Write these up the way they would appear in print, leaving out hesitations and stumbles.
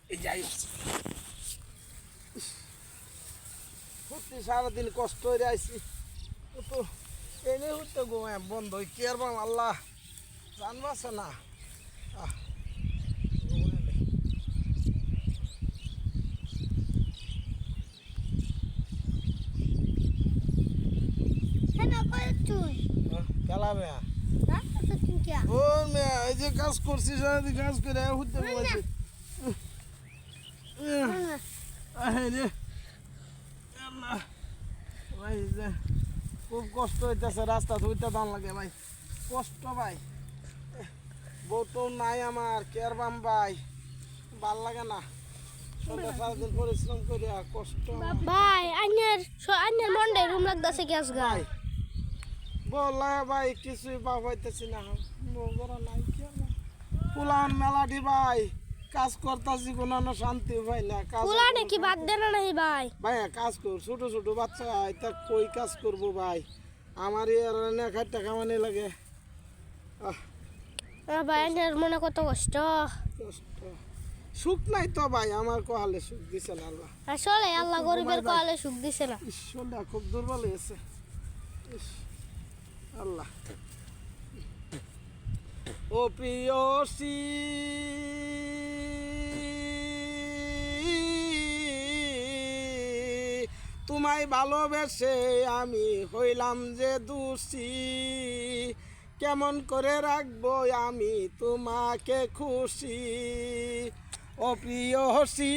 এই যাই সত্যি সারাদিন কষ্ট হয়ে আইছি তো এনে হইতে গো বন্ধ কি আর বাম আল্লাহ জানবাছে না খেলা মেয়া ও মেয়া এই যে কাজ করছি সারাদিন কাজ করে হইতে বলেছি ভাই যে খুব কষ্ট হইতেছে রাস্তা ধুইতে দাম লাগে ভাই কষ্ট ভাই বউ তো নাই আমার কেয়ার বাম ভাই ভাল লাগে না সারাদিন পরিশ্রম করি কষ্ট ভাই আইনের মন্ডে রুম লাগতেছে গ্যাস গাই বললা ভাই কিছুই বাপ হইতেছি না বউরা নাই কি পুলান মেলাটি ভাই কাজ করতেছি কোনো শান্তি ভাই না কাজ পুলা নাকি বাদ দেনা নাই ভাই ভাই কাজ কর ছোট ছোট বাচ্চা এটা কই কাজ করব ভাই আমার এর না খাইতে খাওয়ানি লাগে ভাই আইনের মনে কত কষ্ট কষ্ট সুখ নাই তো ভাই আমার কোহালে সুখ দিছে না আল্লাহ আসলে আল্লাহ গরিবের কোয়ালে সুখ দিছে না ঈশ্বরটা খুব দুর্বল হয়েছে আল্লাহ ও প্রিয়সী তোমায় ভালোবেসে আমি হইলাম যে দোষী কেমন করে রাখবো আমি তোমাকে খুশি ও প্রিয়সী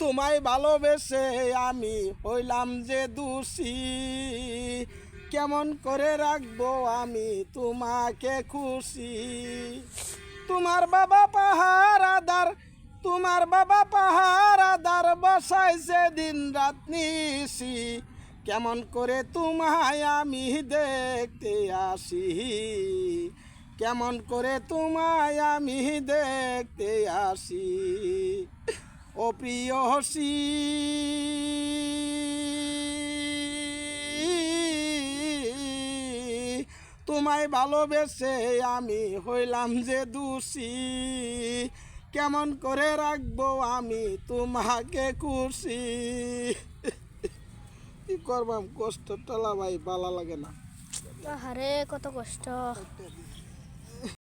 তোমায় ভালোবেসে আমি হইলাম যে দোষী কেমন করে রাখবো আমি তোমাকে খুশি তোমার বাবা পাহারাদার বসাইছে দিন রাত নিশি কেমন করে তোমায় আমি দেখতে আসি কেমন করে তোমায় আমি দেখতে আসি ও প্রিয়সী তোমায় ভালোবেসে আমি হইলাম যে দোষী কেমন করে রাখবো আমি তোমাকে খুশি কি করবাম কষ্ট টলা ভাই ভালো লাগে না আরে কত কষ্ট